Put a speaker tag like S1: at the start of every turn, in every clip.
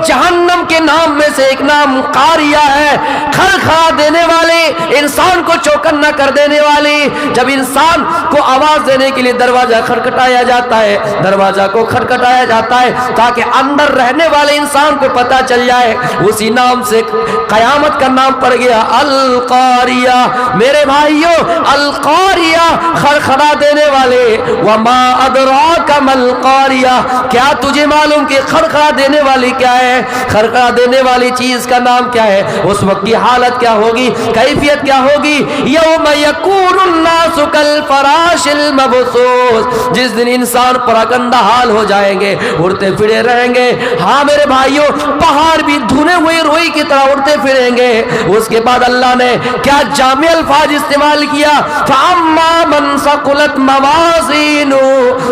S1: जहन्नम के नाम में से एक नाम कारिया है, खड़खड़ा देने वाले, इंसान को चौकन्ना कर देने वाली। जब इंसान को आवाज देने के लिए दरवाजा खटखटाया जाता है, दरवाजा को खटखटाया जाता है ताकि अंदर रहने वाले इंसान को पता चल जाए, उसी नाम से कयामत का नाम पड़ गया अल कारिया। मेरे भाइयों, अल कारिया खड़खड़ा देने वाले। वमा अदराका मल कारिया, क्या तुझे मालूम कि खड़खड़ा देने वाली क्या है? खड़खड़ा देने वाली चीज का नाम क्या है? उस वक्त की हालत क्या होगी, कैफियत क्या होगी? यौम यकूनुन नासु कल फराशिल मबसूस, जिस दिन इंसान परागंदा हाल हो जाएंगे, उड़ते फिरे रहेंगे। हाँ मेरे भाइयों, पहाड़ भी धुने हुए रोई की तरह उड़ते फिरेंगे। उसके बाद अल्लाह ने क्या जामे अल्फाज इस्तेमाल किया, फअम्मा मन सकुलत मवाज़ीनु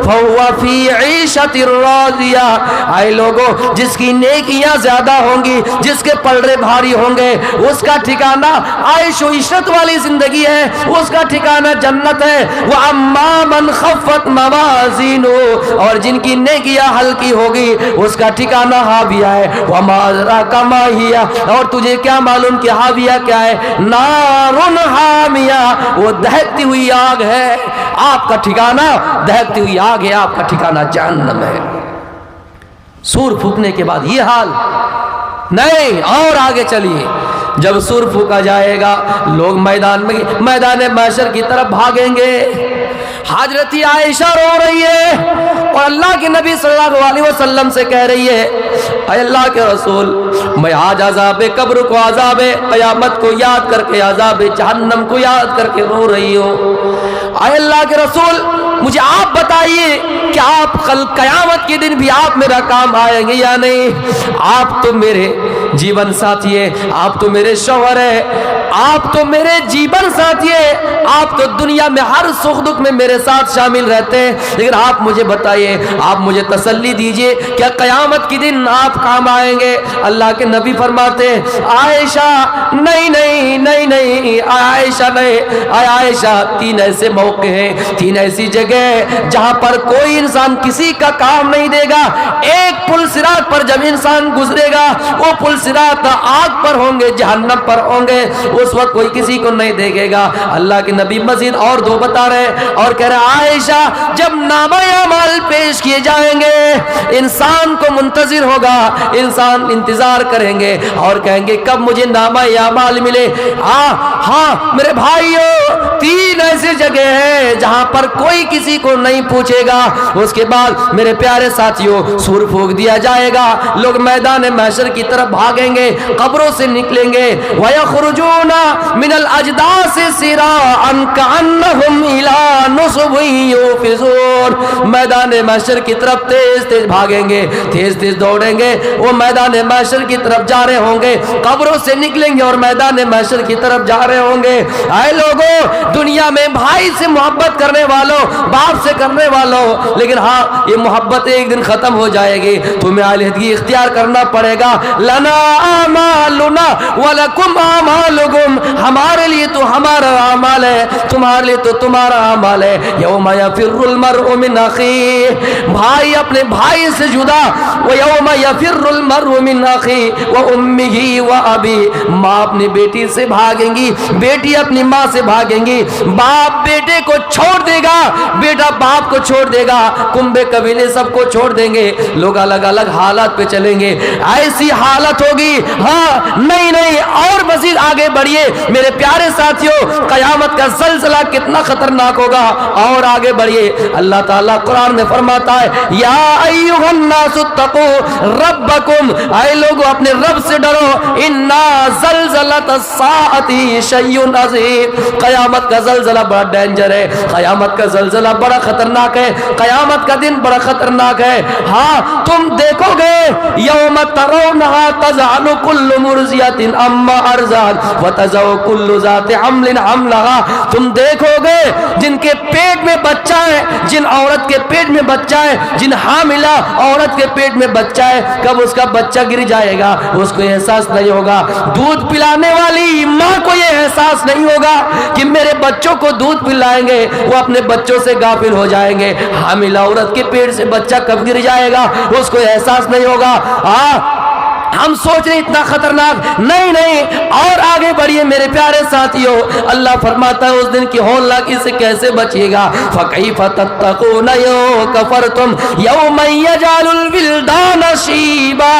S1: फहुवा फी ईशतिर राज़िया। आए लोगों, जिसकी नेकियां ज्यादा होंगी, जिसके पलड़े भारी होंगे, उसका ठिकाना आयशो इशरत वाली जिंदगी है, उसका ठिकाना जन्नत है। वो अम्मा मन खफ़्फ़त मवाज़ीनु, और जिनकी नेकियां हल्की होगी, उसका ठिकाना हाविया है। वमा अदराका मा हिया, और तुझे क्या मालूम कि हाविया क्या है? नारुन हामिया, वो दहकती हुई आग है। आपका ठिकाना दहकती हुई आग है, आपका ठिकाना जहन्नम है। सूर फूकने के बाद ये हाल नहीं, और आगे चलिए। जब सूर फूका जाएगा, लोग मैदान महशर की तरफ भागेंगे। हजरत आयशा रो रही है और अल्लाह के नबी सल्लल्लाहु अलैहि वसल्लम से कह रही है, अल्लाह के रसूल, मैं आज अज़ाब कब्र को, अज़ाब क़यामत को याद करके, अज़ाब जहन्नम को याद करके रो रही हूँ। अल्लाह के रसूल, मुझे आप बताइए कि आप कल क़यामत के दिन भी आप मेरा काम आएंगे या नहीं? आप तो मेरे जीवन साथी है, आप तो मेरे शौहर है, आप तो मेरे जीवन साथी है, आप तो दुनिया में हर सुख दुख में मेरे साथ शामिल रहते हैं। लेकिन आप मुझे बताइए, आप मुझे तसल्ली दीजिए, क्या क़यामत के दिन आप काम आएंगे? अल्लाह के नबी फरमाते हैं, आयशा नहीं नहीं नहीं नहीं, आयशा नहीं, आयशा, तीन ऐसे मौके हैं, तीन ऐसी जगह जहां पर कोई इंसान किसी का काम नहीं देगा। एक पुल सिरात पर जब इंसान गुजरेगा, वो पुल सिरात आग पर होंगे, जहन्नम पर होंगे, उस वक्त कोई किसी को नहीं देखेगा। अल्लाह के नबी मजीद और दो बता रहे और कह रहे, आयशा, जब नामा-ए-अमाल पेश किए जाएंगे, इंसान को मुंतजिर होगा, इंसान इंतजार करेंगे और कहेंगे कब मुझे नामा-ए-अमाल मिले। हाँ मेरे भाइयों, तीन ऐसी जगह है जहां पर कोई किसी को नहीं पूछेगा। उसके बाद मेरे प्यारे साथियों, सूर फूंक दिया जाएगा, लोग मैदान महशर की तरफ भागेंगे, कब्रों से निकलेंगे। वयखरुजूना मिनल अजदास सिराअन कअन्नहुम इला नुसबिन यूफिजून, मैदान महशर की तरफ तेज तेज भागेंगे, तेज तेज दौड़ेंगे। वो मैदान महशर की तरफ जा रहे होंगे, कब्रों से निकलेंगे और मैदान महशर की तरफ जा रहे होंगे। आए लोगों, दुनिया में भाई से मोहब्बत करने वालों, बाप से करने वालों, लेकिन हाँ, ये मोहब्बत एक दिन खत्म हो जाएगी। तुम्हें अलहदगी इख्तियार करना पड़ेगा। लना आमालुना वलकुम आमालुकुम, हमारे लिए तो हमारा अमाल है, तुम्हारे लिए तो तुम्हारा अमाल है। यौमा यफिरुल मरउ मिन अखी, भाई अपने भाई से जुदा। व यौमा यफिरुल मरउ मिन अखी व उम्मिही व अबी, माँ अपनी बेटी से भागेंगी, बेटी अपनी माँ से भागेंगी, बाप बेटे को छोड़ देगा, बेटा बाप को छोड़ देगा, कुंबे कबीले सबको छोड़ देंगे, लोग अलग अलग हालात पे चलेंगे। ऐसी हालत होगी। हाँ नहीं नहीं, और मजीद आगे बढ़िए मेरे प्यारे साथियों, कयामत का ज़लज़ला कितना खतरनाक होगा। और आगे बढ़िए, अल्लाह ताला कुरान में फरमाता है, या अय्युहन नासु तक़ू रब्बकुम, ऐ लोगों अपने रब से डरो। इन्ना ज़लज़लतस साअति शय्युन अज़ीम, कयामत का ज़लज़ला बड़ा डेंजर है, कयामत का ज़लज़ला बड़ा खतरनाक है, कयामत का दिन बड़ा खतरनाक है। हाँ तुम देखोगे, यौम तरौनहा तज़अलु कुल्लु मुर्ज़ियतिन अम्मा अर्ज़अत व तज़अउ कुल्लु ज़ाति हम्लिन हम्लहा, तुम देखोगे जिनके पेट में बच्चा है, जिन औरत के पेट में बच्चा है, जिन हामिला औरत के पेट में बच्चा है, कब उसका बच्चा गिर जाएगा उसको एहसास नहीं होगा। दूध पिलाने वाली माँ को यह एहसास नहीं होगा कि मेरे बच्चों को दूध पिलाएंगे, वो अपने बच्चों से गाफिल हो जाएंगे। हामिला औरत के पेट से बच्चा कब गिर जाएगा उसको एहसास नहीं होगा। ہم سوچ رہے اتنا خطرناک، نہیں نہیں، اور آگے بڑھیے میرے پیارے ساتھیوں۔ اللہ فرماتا ہے اس دن کی ہولناکی سے کیسے بچیے گا؟ فَكَيْفَ تَتَّقُونَ يَوْمَ كَفَرْتُمْ يَوْمًا يَجْعَلُ الْوِلْدَانَ شِيبًا۔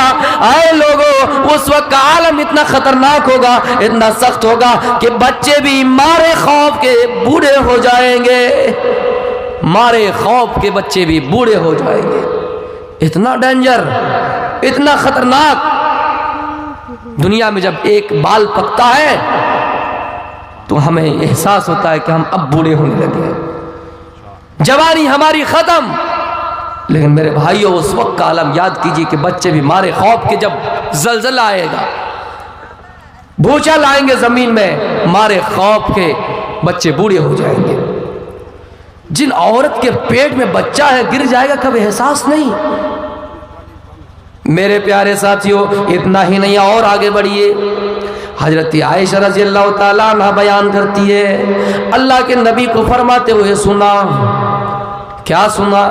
S1: اے لوگو، اس وقت کا عالم اتنا خطرناک ہوگا، اتنا سخت ہوگا کہ بچے بھی مارے خوف کے بوڑھے ہو جائیں گے، مارے خوف کے بچے بھی بوڑھے ہو جائیں گے۔ اتنا ڈینجر، اتنا خطرناک۔ دنیا میں جب ایک بال پکتا ہے تو ہمیں احساس ہوتا ہے کہ ہم اب بوڑھے ہونے لگے ہیں، جوانی ہماری ختم۔ لیکن میرے بھائیوں، اس وقت کا عالم یاد کیجئے کہ بچے بھی مارے خوف کے جب زلزلہ آئے گا، بھوچل آئیں گے زمین میں، مارے خوف کے بچے بوڑھے ہو جائیں گے۔ جن عورت کے پیٹ میں بچہ ہے گر جائے گا، کبھی احساس نہیں۔ میرے پیارے ساتھیوں، اتنا ہی نہیں، اور آگے بڑھیے۔ حضرت عائشہ رضی اللہ تعالیٰ عنہ بیان کرتی ہے، اللہ کے نبی کو فرماتے ہوئے سنا۔ کیا سنا؟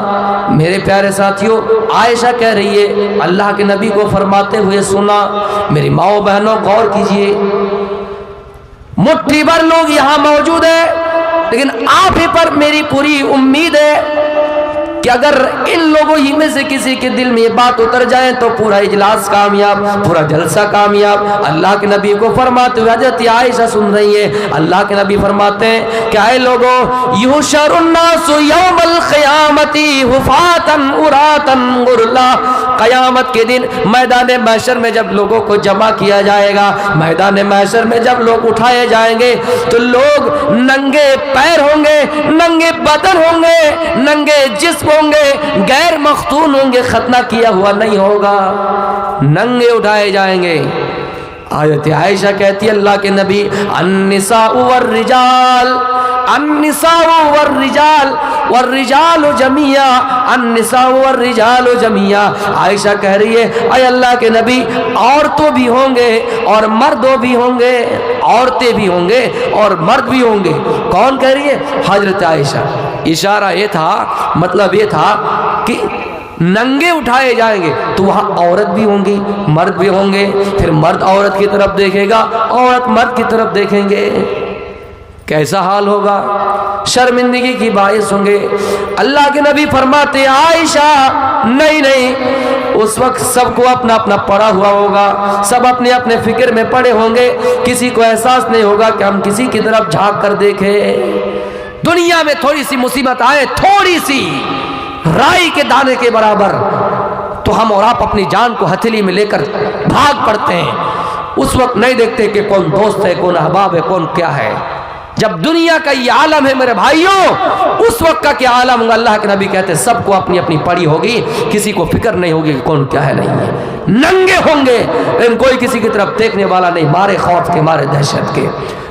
S1: میرے پیارے ساتھیوں، عائشہ کہہ رہی ہے اللہ کے نبی کو فرماتے ہوئے سنا۔ میری ماؤں بہنوں غور کیجئے، مٹھی بھر لوگ یہاں موجود ہیں، لیکن آپ ہی پر میری پوری امید ہے کہ اگر ان لوگوں ہی میں سے کسی کے دل میں یہ بات اتر جائے تو پورا اجلاس کامیاب، پورا جلسہ کامیاب۔ اللہ کے نبی کو فرماتے ہوئے، حضرت عائشہ سن رہی ہے، اللہ کے نبی فرماتے ہیں کہ اے لوگوں، یحشر الناس یوم القیامت حفاۃ عراۃ غرلا۔ قیامت کے دن میدان محشر میں جب لوگوں کو جمع کیا جائے گا، میدان محشر میں جب لوگ اٹھائے جائیں گے تو لوگ ننگے پیر ہوں گے، ننگے بدن ہوں گے، ننگے جسم ہوں گے، غیر مختون ہوں گے، ختنہ کیا ہوا نہیں ہوگا، ننگے اٹھائے جائیں گے۔ آیت عائشہ کہتی ہے اللہ کے نبی، النساء والرجال، النساء والرجال والرجال جميعا، النساء والرجال جميعا۔ عائشہ کہہ رہی ہے اے اللہ کے نبی، عورتوں بھی ہوں گے اور مردوں بھی ہوں گے، عورتیں بھی ہوں گے اور مرد بھی ہوں گے۔ کون کہہ رہی ہے؟ حضرت عائشہ۔ اشارہ یہ تھا، مطلب یہ تھا کہ ننگے اٹھائے جائیں گے تو وہاں عورت بھی ہوں گی، مرد بھی ہوں گے، پھر مرد عورت کی طرف دیکھے گا، عورت مرد کی طرف دیکھیں گے۔ کیسا حال ہوگا؟ شرمندگی کی باعث ہوں گے۔ اللہ کے نبی فرماتے عائشہ نہیں نہیں، اس وقت سب کو اپنا اپنا پڑا ہوا ہوگا، سب اپنے اپنے فکر میں پڑے ہوں گے، کسی کو احساس نہیں ہوگا کہ ہم کسی کی طرف جھانک کر دیکھیں۔ دنیا میں تھوڑی سی مصیبت آئے، تھوڑی سی رائی کے دانے کے برابر، تو ہم اور آپ اپنی جان کو ہتھیلی میں لے کر بھاگ پڑتے ہیں۔ اس وقت نہیں دیکھتے کہ کون دوست ہے، کون احباب ہے، کون کیا ہے۔ جب دنیا کا یہ عالم ہے میرے بھائیوں، اس وقت کا کیا عالم ہوگا؟ اللہ کے نبی کہتے ہیں سب کو اپنی اپنی پڑی ہوگی، کسی کو فکر نہیں ہوگی کہ کون کیا ہے نہیں ہے، ننگے ہوں گے، لیکن کوئی کسی کی طرف دیکھنے والا نہیں، مارے خوف کے، مارے دہشت کے۔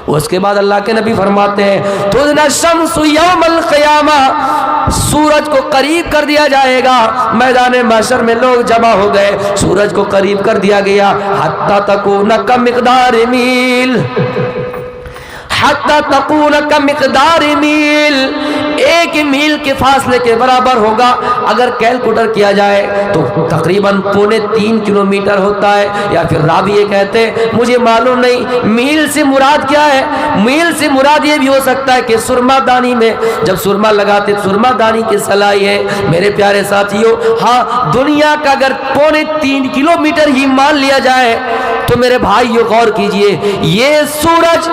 S1: اس کے بعد اللہ کے نبی فرماتے ہیں تُدْنَى الشَّمْسُ يَوْمَ الْقِيَامَةِ، سورج کو قریب کر دیا جائے گا۔ میدان محشر میں لوگ جمع ہو گئے، سورج کو قریب کر دیا گیا، حَتَّى تَكُونَ كَمِقْدَارِ میل، حَتَّى تَكُونَ كَمِقْدَارِ میل، ایک میل کے فاصلے کے برابر ہوگا۔ اگر کیلکولیٹر کیا جائے تو تقریباً 3.25 کلومیٹر ہوتا ہے، یا پھر راوی یہ کہتے ہیں مجھے معلوم نہیں میل سے مراد کیا ہے۔ میل سے مراد یہ بھی ہو سکتا ہے کہ سرما دانی میں جب سرما لگاتے، سرما دانی کی سلائی ہے۔ میرے پیارے ساتھیوں، ہاں دنیا کا اگر 3.25 کلومیٹر ہی مان لیا جائے تو میرے بھائیو غور کیجئے، یہ سورج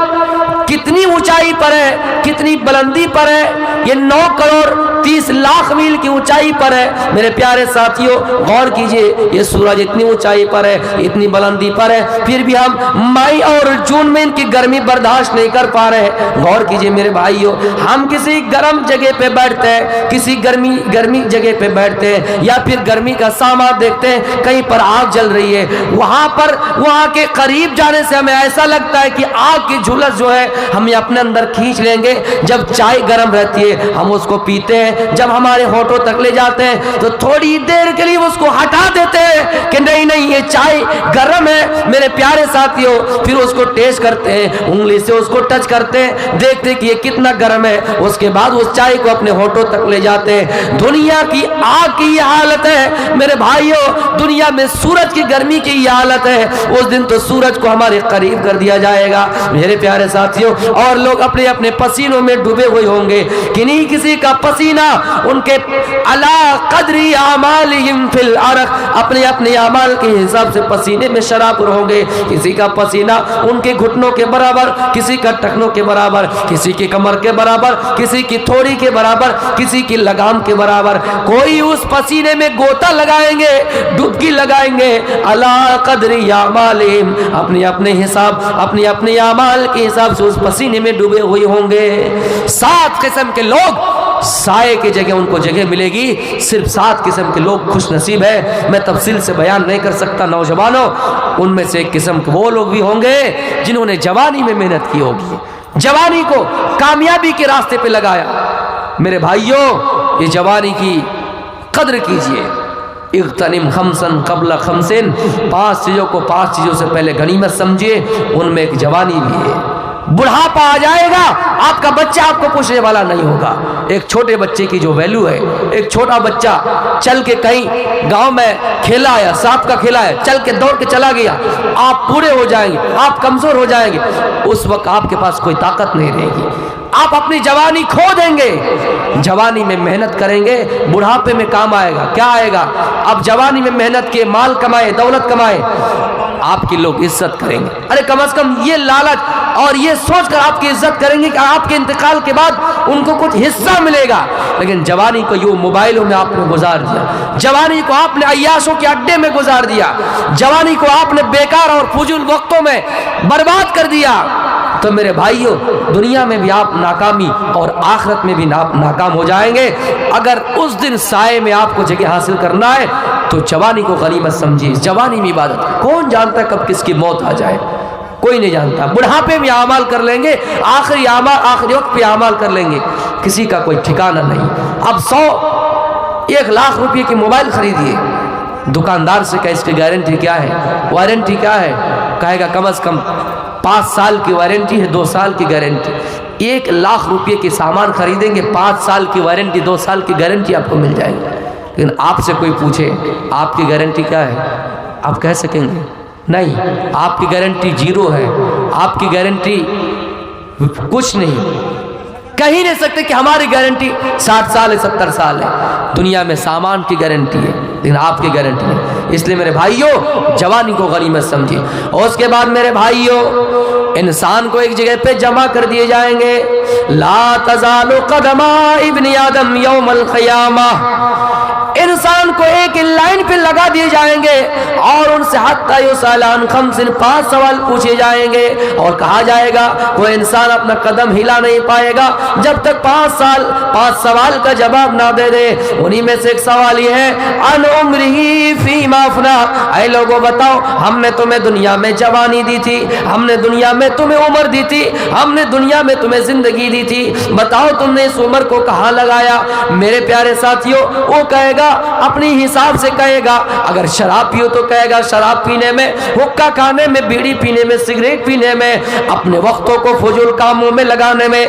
S1: کتنی اونچائی پر ہے، کتنی بلندی پر ہے، یہ 9 کروڑ 30 لاکھ میل کی اونچائی پر ہے۔ میرے پیارے ساتھیوں غور کیجئے، یہ سورج اتنی اونچائی پر ہے، اتنی بلندی پر ہے، پھر بھی ہم مئی اور جون میں ان کی گرمی برداشت نہیں کر پا رہے۔ غور کیجئے میرے بھائیوں، ہم کسی گرم جگہ پہ بیٹھتے ہیں، کسی گرمی جگہ پہ بیٹھتے ہیں، یا پھر گرمی کا سامان دیکھتے ہیں، کہیں پر آگ جل رہی ہے، وہاں کے قریب جانے سے ہمیں ایسا لگتا ہے کہ آگ کی جھلس جو ہے ہم اپنے اندر کھینچ لیں گے. جب چائے گرم رہتی ہے ہم اس کو پیتے ہیں, جب ہمارے ہونٹوں تک لے جاتے ہیں تو تھوڑی دیر کے لیے اس کو ہٹا دیتے ہیں کہ نہیں نہیں یہ چائے گرم ہے میرے پیارے ساتھیوں. پھر اس کو ٹیسٹ کرتے ہیں, انگلی سے اس کو ٹچ کرتے ہیں, دیکھتے کہ یہ کتنا گرم ہے. اس کے بعد اس چائے کو اپنے ہونٹوں تک لے جاتے ہیں. دنیا کی آگ کی یہ حالت ہے میرے بھائیوں, دنیا میں سورج کی گرمی کی یہ حالت ہے. اس دن تو سورج کو ہمارے قریب کر دیا جائے گا میرے پیارے ساتھیوں, اور لوگ اپنے اپنے پسینوں میں ڈوبے ہوئے ہوں گے. کنہیں کسی کا پسینہ ان کے علی قدر اعمالہم فی العرق, اپنے اپنے اعمال کے حساب سے پسینے میں شرابور ہوں گے. کسی کا پسینہ ان کے گھٹنوں کے برابر, کسی کا ٹخنوں کے برابر, کسی کی کمر کے برابر, کسی کی تھوڑی کے برابر, کسی کی لگام کے برابر. کوئی اس پسینے میں گوتا لگائیں گے, ڈبکی لگائیں گے علی قدر اعمالہم, اپنے اپنے حساب اپنے اپنے اعمال کے حساب سے اس پسینے میں ڈوبے ہوئے ہوں گے. 7 قسم کے لوگ سائے کی جگہ ان کو جگہ ملے گی. صرف 7 قسم کے لوگ خوش نصیب ہے, میں تفصیل سے بیان نہیں کر سکتا. نوجوانوں, ان میں سے ایک قسم کے وہ لوگ بھی ہوں گے جنہوں نے جوانی میں محنت کی ہوگی, جوانی کو کامیابی کے راستے پہ لگایا. میرے بھائیوں, یہ جوانی کی قدر کیجئے. اغتنم خمسن قبل خمسن, 5 چیزوں کو 5 چیزوں سے پہلے غنیمت سمجھیے. ان میں ایک جوانی بھی ہے. بڑھاپا آ جائے گا, آپ کا بچہ آپ کو پوچھنے والا نہیں ہوگا. ایک چھوٹے بچے کی جو ویلیو ہے, ایک چھوٹا بچہ چل کے کہیں گاؤں میں کھیلا ہے, سانپ کا کھیلا ہے, چل کے دوڑ کے چلا گیا, آپ پورے ہو جائیں گے, آپ کمزور ہو جائیں گے. اس وقت آپ کے پاس کوئی طاقت نہیں رہے گی, آپ اپنی جوانی کھو دیں گے. جوانی میں محنت کریں گے, بڑھاپے میں کام آئے گا. کیا آئے گا؟ آپ جوانی میں محنت کے, مال کمائے, دولت کمائے, آپ کی لوگ عزت کریں گے. ارے کم از کم یہ لالچ اور یہ سوچ کر آپ کی عزت کریں گے کہ آپ کے انتقال کے بعد ان کو کچھ حصہ ملے گا. لیکن جوانی کو یوں موبائلوں میں آپ نے گزار دیا, جوانی کو آپ نے عیاشوں کے اڈے میں گزار دیا, جوانی کو آپ نے بیکار اور فضول وقتوں میں برباد کر دیا. تو میرے بھائیوں, دنیا میں بھی آپ ناکامی اور آخرت میں بھی ناکام ہو جائیں گے. اگر اس دن سائے میں آپ کو جگہ حاصل کرنا ہے تو جوانی کو غنیمت سمجھیے. جوانی میں عبادت, کون جانتا ہے کب کس کی موت آ جائے, کوئی نہیں جانتا. بڑھاپے میں اعمال کر لیں گے, آخری وقت پہ اعمال کر لیں گے, کسی کا کوئی ٹھکانہ نہیں. اب 1 لاکھ روپے کی موبائل خریدیے, دکاندار سے کہا اس کی گارنٹی کیا ہے, وارنٹی کیا ہے, کہے گا کم از کم 5 سال کی وارنٹی ہے, 2 سال کی گارنٹی. 1 لاکھ روپے کی سامان خریدیں گے, 5 سال کی وارنٹی, 2 سال کی گارنٹی آپ کو مل جائے گی. لیکن آپ سے کوئی پوچھے آپ کی گارنٹی کیا ہے, آپ کہہ سکیں گے نہیں, آپ کی گارنٹی 0 ہے, آپ کی گارنٹی کچھ نہیں, کہہ ہی نہیں سکتے کہ ہماری گارنٹی 60 سال ہے, 70 سال ہے. دنیا میں سامان کی گارنٹی ہے لیکن آپ کی گارنٹی نہیں. اس لیے میرے بھائیوں, جوانی کو غنیمت سمجھیے. اور اس کے بعد میرے بھائیوں, انسان کو ایک جگہ پہ جمع کر دیے جائیں گے. لا تزال قدم ابن آدم یوم القیامہ, انسان کو ایک لائن پہ لگا دیے جائیں گے اور ان سے حتی یسأل عن 5 سوال پوچھے جائیں گے. اور کہا جائے گا وہ انسان اپنا قدم ہلا نہیں پائے گا جب تک 5 سوال کا جواب نہ دے دے. انہی میں سے ایک سوال یہ ہے, عن عمرہ فیما افنا, اے لوگوں بتاؤ ہم نے تمہیں دنیا میں جوانی دی تھی, ہم نے دنیا میں تمہیں عمر دی تھی, ہم نے دنیا میں تمہیں زندگی دی تھی, بتاؤ تم نے اس عمر کو کہاں لگایا. میرے پیارے ساتھیوں, وہ کہے گا اپنی حساب سے کہے گا, اگر شراب پیو تو کہے گا شراب پینے میں, حقہ کھانے میں, بیڑی پینے میں, سگریٹ پینے میں, اپنے وقتوں کو فضول کاموں میں لگانے میں.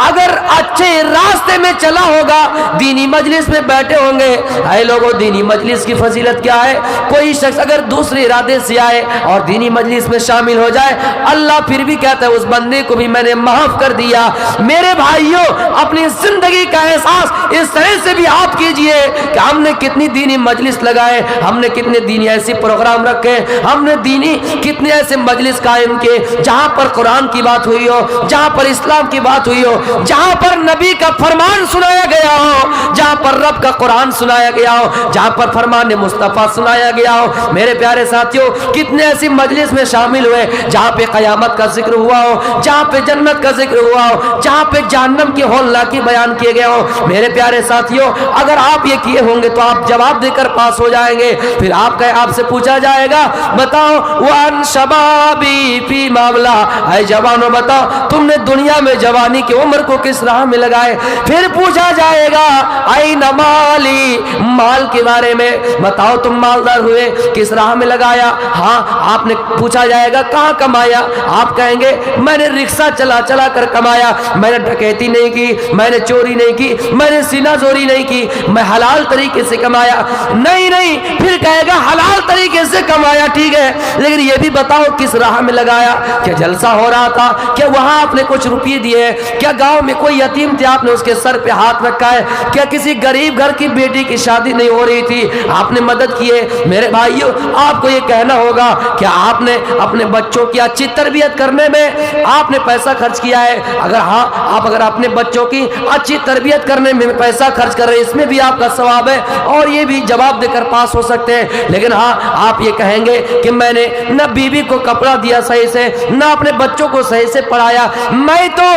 S1: اگر اچھے راستے میں چلا ہوگا, دینی مجلس میں بیٹھے ہوں گے, اے لوگوں دینی مجلس کی فضیلت کیا ہے. کوئی شخص اگر دوسرے ارادے سے آئے اور دینی مجلس میں شامل ہو جائے, اللہ پھر بھی کہتا ہے اس بندے کو بھی میں نے معاف کر دیا. میرے بھائیوں, اپنی زندگی کا احساس اس طرح سے بھی آپ کیجئے کہ ہم نے کتنی دینی مجلس لگائے, ہم نے کتنے دینی ایسے پروگرام رکھے, ہم نے دینی کتنے ایسے مجلس قائم کیے جہاں پر قرآن کی بات ہوئی ہو, جہاں پر اسلام کی بات ہوئی ہو, جہاں پر نبی کا فرمان سنایا گیا ہو, جہاں پر رب کا قرآن سنایا گیا ہو, جہاں پر فرمان مصطفیٰ سنایا گیا ہو. میرے پیارے ساتھیوں, کتنے ایسی مجلس میں شامل ہوئے جہاں پہ قیامت کا ذکر ہوا ہو, جہاں پہ جنت کا ذکر ہوا ہو, جہاں پہ جہنم کے ہولناکی بیان کیے گئے ہو. میرے پیارے ساتھیوں, اگر آپ یہ کیے ہوں گے تو آپ आप जवाब देकर पास हो जाएंगे। फिर आपसे पूछा जाएगा बताओ वन शबाबी फी मामला, ऐ जवानों बताओ तुमने दुनिया में जवानी की उम्र को किस राह में लगाए। फिर पूछा जाएगा ऐ नमाली, माल के बारे में बताओ तुम मालदार हुए किस राह में लगाया। हाँ आपने पूछा जाएगा कहाँ कमाया, आप कहेंगे मैंने रिक्शा चला चला कर कमाया, मैंने डकैती नहीं की, मैंने चोरी नहीं की, मैंने सीना जोरी नहीं की, मैं हलाल तरीके से कमाया। नहीं नहीं, फिर कहेगा हलाल तरीके से कमाया ठीक है, लेकिन ये भी बताओ किस राह में लगाया। क्या जलसा हो रहा था, क्या वहां आपने कुछ रुपये दिए, क्या गांव में कोई यतीम थे आपने उसके सर पे हाथ रखा है, क्या किसी गरीब घर की बेटी की शादी नहीं हो रही थी आपने मदद की है। मेरे भाइयों आपको ये कहना होगा क्या आपने अपने बच्चों की अच्छी तरबियत करने में आपने पैसा खर्च किया है। अगर हाँ, आप अगर अपने बच्चों की अच्छी तरबियत करने में पैसा खर्च कर रहे हैं, इसमें भी आपका सवाब है और ये भी जवाब देकर पास हो सकते हैं। लेकिन हाँ आप ये कहेंगे कि मैंने न बीवी को कपड़ा दिया सही से, न अपने बच्चों को सही से पढ़ाया, मैं तो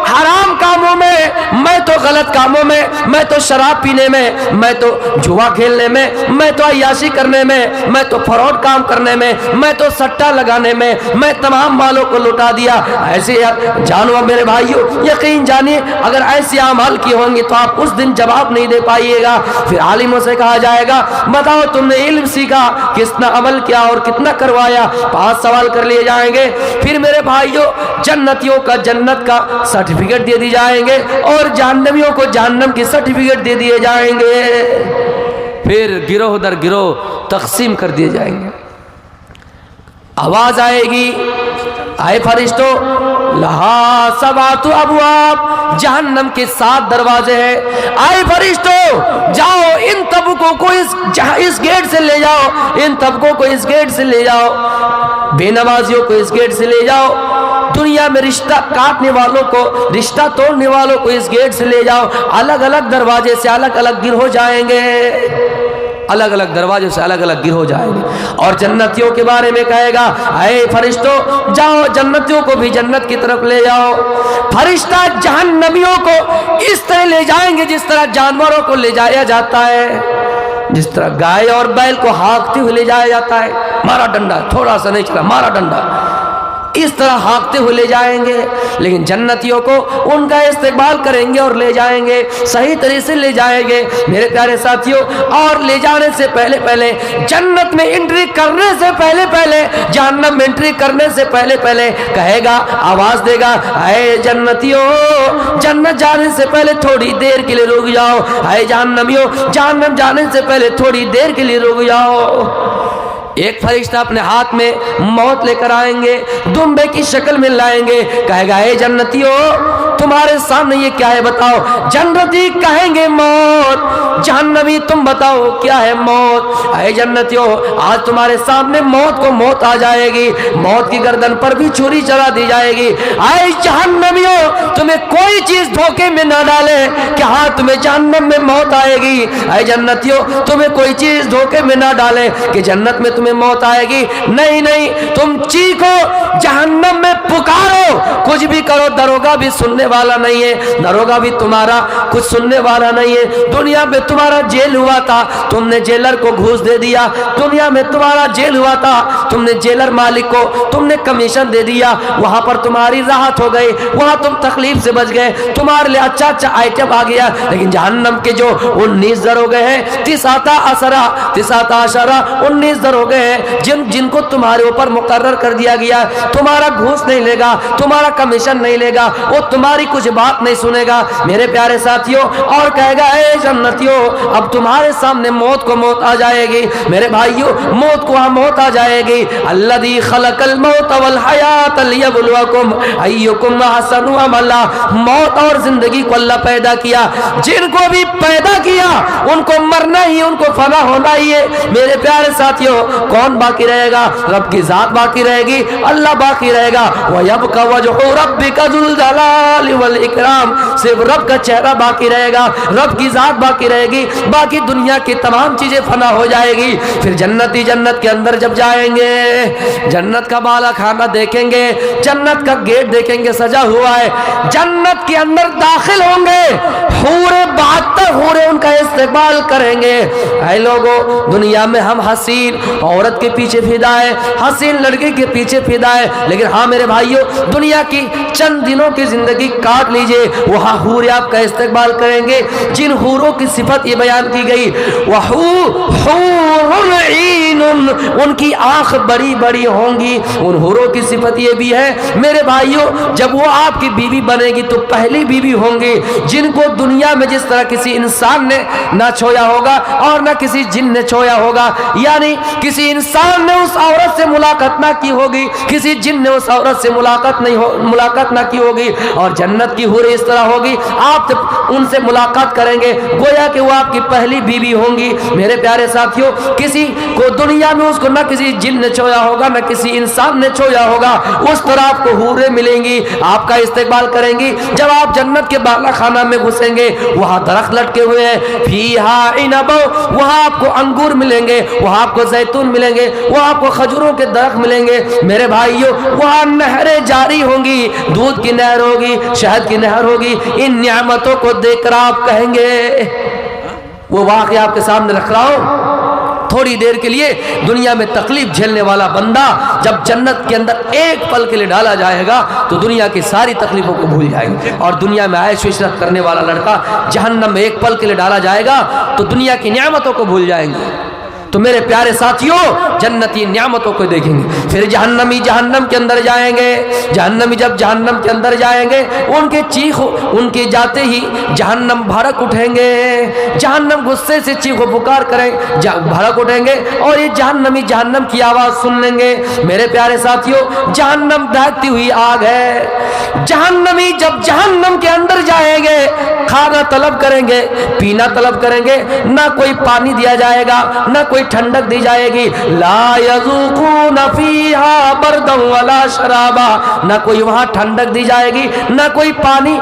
S1: हराम कामों में, मैं तो गलत कामों में, मैं तो शराब पीने में, मैं तो जुआ खेलने में, मैं तो अय्याशी करने में, मैं तो फ्रॉड काम करने में, मैं तो सट्टा लगाने में, मैं तमाम मालों को लुटा दिया। ऐसे जानो मेरे भाइयों, यकीन जानिए अगर ऐसे अमल किए होंगे तो आप उस दिन जवाब नहीं दे पाइएगा। फिर आलिमों से कहा जाएगा बताओ तुमने इल्म सीखा, कितना अमल किया और कितना करवाया। 5 सवाल कर लिए जाएंगे। फिर मेरे भाइयों जन्नतियों का जन्नत का सर्टिफिकेट दे दी जाएंगे और जहन्नमियों को जहन्नम की सर्टिफिकेट दे दिए जाएंगे। फिर गिरोह दर गिरोह तकसीम कर दिए जाएंगे। आवाज आएगी आए फरिश्तों, लहा सबातु अबवाब, जहन्नम के 7 दरवाजे हैं। आए फरिश्तों जाओ इन तबकों को इस गेट से ले जाओ, इन तबकों को इस गेट से ले जाओ, बेनमाजियों को इस गेट से ले जाओ, दुनिया में रिश्ता काटने वालों को, रिश्ता तोड़ने वालों को इस गेट से ले जाओ। अलग अलग दरवाजे से अलग अलग गिरोह जाएंगे, अलग अलग दरवाजों से अलग अलग गिरोह जाएंगे। और जन्नतियों के बारे में कहेगा ऐ फरिश्तों जाओ जन्नतियों को भी जन्नत की तरफ ले जाओ। फरिश्ता जहन्नमियों को इस तरह ले जाएंगे जिस तरह जानवरों को ले जाया जाता है, जिस तरह गाय और बैल को हाँकते हुए ले जाया जाता है। मारा डंडा, थोड़ा सा नहीं चला, मारा डंडा, इस तरह हाँकते हुए ले जाएंगे। लेकिन जन्नतियों को उनका इस्तेमाल करेंगे और ले जाएंगे, सही तरीके से ले जाएंगे मेरे प्यारे साथियों। और ले जाने से पहले पहले, जन्नत में एंट्री करने से पहले पहले, जहन्नम में एंट्री करने से पहले पहले कहेगा, आवाज देगा ऐ जन्नतियों जन्नत जाने से पहले थोड़ी देर के लिए रुक जाओ, ऐ जहन्नमियों जहन्नम जाने से पहले थोड़ी देर के लिए रुक जाओ। एक फरिश्ता अपने हाथ में मौत लेकर आएंगे, दुम्बे की शक्ल में लाएंगे, कहेगा ए जन्नतियों तुम्हारे सामने ये क्या है बताओ। जन्नती कहेंगे मौत, जहन्नमी तुम बताओ क्या है मौत। ए जन्नतियों आज तुम्हारे सामने मौत को मौत आ जाएगी, मौत की गर्दन पर भी छुरी चला दी जाएगी। ए जहन्नमियों तुम्हें कोई चीज धोखे में ना डाले कि हाँ तुम्हें जहन्नम में मौत आएगी। ए जन्नतियों तुम्हें कोई चीज धोखे में ना डाले कि जन्नत में मौत आएगी। नहीं नहीं, तुम चीखो जहन्नम में पुकारो, कुछ भी करो, दरोगा भी सुनने वाला नहीं है, दरोगा भी तुम्हारा कुछ सुनने वाला नहीं है। दुनिया में तुम्हारा जेल हुआ था, तुमने जेलर को घूस दे दिया। दुनिया में तुम्हारा जेल हुआ था, तुमने जेलर मालिक को तुमने कमीशन दे दिया, वहां पर तुम्हारी राहत हो गई, वहां तुम तकलीफ से बच गए, तुम्हारे लिए अच्छा अच्छा आइटम आ गया। लेकिन जहन्नम के जो 19 दरोगे हैं, 19 दरोगे हैं जिनको तुम्हारे ऊपर मुकर्रर कर दिया गया, तुम्हारा घूस नहीं लेगा, तुम्हारा कमीशन नहीं लेगा, वो तुम्हारी कुछ बात नहीं सुनेगा मेरे प्यारे साथियों। और कहेगा ए जन्नतियों अब तुम्हारे सामने मौत को मौत आ जाएगी। मेरे भाइयों मौत को मौत आ जाएगी। अल्लज़ी खलक़ल मौत वल हयात लियब्लुवकुम अय्युकुम अहसनु अमला, मौत और जिंदगी को अल्लाह पैदा किया, जिनको भी पैदा किया उनको मरना ही, उनको फना होना ही है। मेरे प्यारे साथियों कौन बाकी रहेगा? रब की जात बाकी रहेगी, अल्लाह बाकी रहेगा। वयबका वजहु रब्बिका ज़ुल जलाल जलाल वल इकराम, सिर्फ रब का चेहरा बाकी रहेगा, रब की जात बाकी रहेगी, बाकी दुनिया की तमाम चीजें फना हो जाएगी। फिर जन्नती जन्नत के अंदर जब जाएंगे, जन्नत का बाला खाना देखेंगे, जन्नत का गेट देखेंगे सजा हुआ है, जन्नत के अंदर दाखिल होंगे, हूरे 72 हूरे उनका इस्तेमाल करेंगे। ऐ लोगों, दुनिया में हम हसीन औरत के पीछे फिदा है, हसीन लड़के के पीछे फिदा है, लेकिन हाँ मेरे भाइयों, दुनिया की चंद दिनों की जिंदगी काट लीजिए, वहां हूरे आपका इस्तेमाल करेंगे। जिन हूरों की सिफत ये बयान की गई, उनकी आंख बड़ी बड़ी होंगी। उन हूरों की सिफत ये भी है मेरे भाइयों, जब वो आपकी बीवी बनेगी तो पहली बीवी होंगी जिनको दुनिया में जिस तरह किसी इंसान ने ना छुआ होगा और ना किसी जिन ने छुआ होगा, यानी किसी इंसान ने उस औरत से मुलाकात ना की होगी, किसी जिन ने उस औरत से मुलाकात ना की होगी। और जन्नत की हूरें इस तरह होगी, आप जब उनसे मुलाकात करेंगे गोया कि वो आपकी पहली बीवी होंगी। मेरे प्यारे साथियों, किसी को दुनिया में उसको ना किसी जिन ने छुआ होगा ना किसी इंसान ने छुआ होगा, उस तरह आपको हूरें मिलेंगी, आपका इस्तेमाल करेंगी। जब आप जन्नत के बाला खाना में घुसेंगे, वहां दरख्त लटके हुए हैं, फीहा इनब, वहां आपको अंगूर मिलेंगे, वहां आपको जैतून मिलेंगे, वहां आपको खजूरों के दरख्त मिलेंगे। मेरे भाइयों, वहां नहरें जारी होंगी, दूध की नहर होगी, शहद की नहर होगी। इन नियामतों को देखकर आप कहेंगे, वो वाक़या आपके सामने रख रहा हूं, थोड़ी देर के लिए दुनिया में तकलीफ झेलने वाला बंदा जब जन्नत के अंदर एक पल के लिए डाला जाएगा तो दुनिया की सारी तकलीफों को भूल जाएंगे। और दुनिया में ऐश इशरत करने वाला लड़का जहन्नम में एक पल के लिए डाला जाएगा तो दुनिया की नियामतों को भूल जाएंगे। तो मेरे प्यारे साथियों, जन्नती नियामतों को देखेंगे। फिर जहन्नमी जहन्नम के अंदर जाएंगे, जहन्नमी जब जहन्नम के अंदर जाएंगे, उनके जाते ही जहन्नम भड़क उठेंगे, जहन्नम गुस्से से चीखो पुकार करें, भड़क उठेंगे और ये जहन्नमी जहन्नम की आवाज सुन लेंगे। मेरे प्यारे साथियों, जहन्नम दहकती हुई आग है। जहन्नमी जब जहन्नम के अंदर जाएंगे, खाना तलब करेंगे, पीना तलब करेंगे, ना कोई पानी दिया जाएगा, ना कोई ठंडक दी जाएगी। ला यज़ूक़ून फ़ीहा बरदन वला शराबा, ना कोई वहां ठंडक दी जाएगी, ना कोई पानी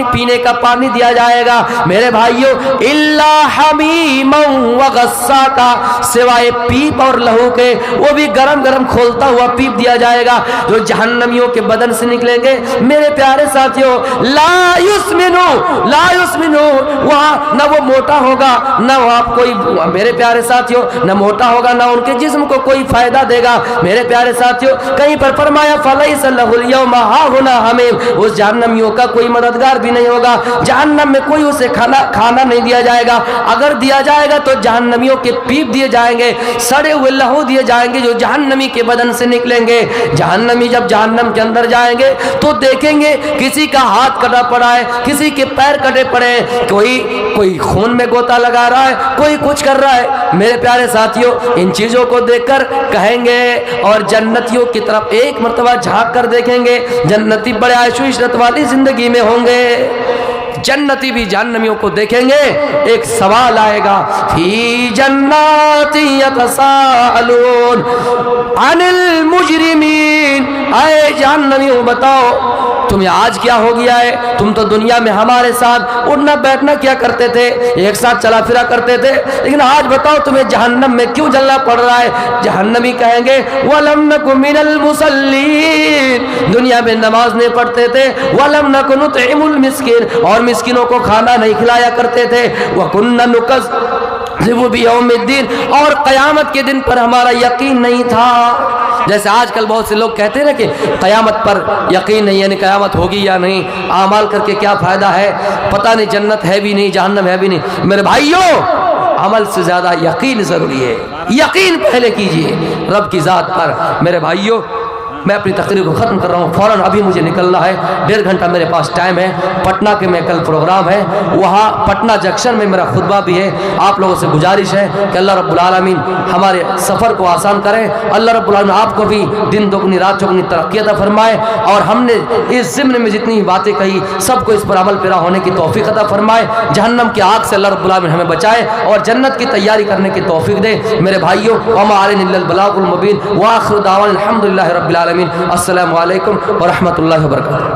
S1: पीने का पानी दिया जाएगा। मेरे भाइयों, इल्ला हमीमन व गस्साका, सिवाय पीप और लहू के, वो भी गरम गरम खोलता हुआ पीप दिया जाएगा जो जहन्नमियों के बदन से निकलेंगे। मेरे प्यारे साथियों, ला युस्मिनु, वहां ना वो मोटा होगा, ना वहां कोई, मेरे प्यारे साथियों, न मोटा होगा, ना उनके जिस्म को कोई फायदा देगा। मेरे प्यारे साथियों, कहीं पर फरमाया फलैसा लहुल यौमा हाहुना हमीम, उस जहन्नमियों का कोई मददगार भी नहीं होगा। जहन्नम में कोई उसे खाना नहीं दिया जाएगा, अगर दिया जाएगा तो जहन्नमियों के पीप दिए जाएंगे, सड़े हुए लहू दिए जाएंगे जो जहन्नमी के बदन से निकलेंगे। जहन्नमी जब जहन्नम के अंदर जाएंगे तो देखेंगे किसी का हाथ कटा पड़ा है, किसी के पैर कटे पड़े हैं, कोई खून में गोता लगा रहा है, कोई कुछ कर रहा है। मेरे प्यारे साथियों, इन चीजों को देखकर कहेंगे और जन्नतियों की तरफ एक मर्तबा झांक कर देखेंगे। जन्नती बड़े आयशो इशरत वाली जिंदगी में होंगे। जन्नती भी जहन्नमियों को देखेंगे, एक सवाल आएगा, फी जन्नाति यतसाअलून अनिल मुजरिमीन, आए जहन्नमियों बताओ तुम्हें आज क्या हो गया है? तुम तो दुनिया में हमारे साथ उठना बैठना क्या करते थे, एक साथ चला फिरा करते थे, लेकिन आज बताओ तुम्हें जहन्नम में क्यों जलना पड़ रहा है? जहन्नमी कहेंगे, वलम नकु मिनल मुसल्लीन, दुनिया में नमाज नहीं पढ़ते थे, वलम नकु नुतइमुल मिस्कीन, और मिस्किनों को खाना नहीं खिलाया करते थे, वकुन्ना नुकज़्ज़िबु बियौमिद्दीन, और क़यामत के दिन पर हमारा यकीन नहीं था। जैसे आजकल बहुत से लोग कहते हैं ना कि क़यामत पर यकीन नहीं, यानी क़यामत होगी या नहीं, आमाल करके क्या फ़ायदा है, पता नहीं जन्नत है भी नहीं, जहन्नम है भी नहीं। मेरे भाइयों, अमल से ज़्यादा यकीन ज़रूरी है, यकीन पहले कीजिए रब की ज़ात पर। मेरे भाइयों, मैं अपनी तकरीर को ख़त्म कर रहा हूँ, फ़ौरन अभी मुझे निकलना है, 1.5 घंटा मेरे पास टाइम है। पटना के में कल प्रोग्राम है, वहाँ पटना जंक्शन में मेरा खुतबा भी है। आप लोगों से गुजारिश है कि अल्लाह रब्बुल आलमीन हमारे सफ़र को आसान करें, अल्लाह रब्बुल आलमीन आपको भी दिन दोगुनी रात चौगुनी तरक्की अता फरमाए, और हमने इस ज़िम्न में जितनी बातें कही सबको इस पर अमल पेरा होने की तौफीक अता फरमाए। जहन्नम की आग से अल्लाह रब्बुल आलमीन हमें बचाए और जन्नत की तैयारी करने की तौफीक दे। मेरे भाइयों, वमा अलैना इल्लल बलागुल मुबीन, व आखिरु दावाना अल्हम्दुलिल्लाहि रब्बिल आलमीन। अस्सलामु अलैकुम व रहमतुल्लाहि व बरकातुहू।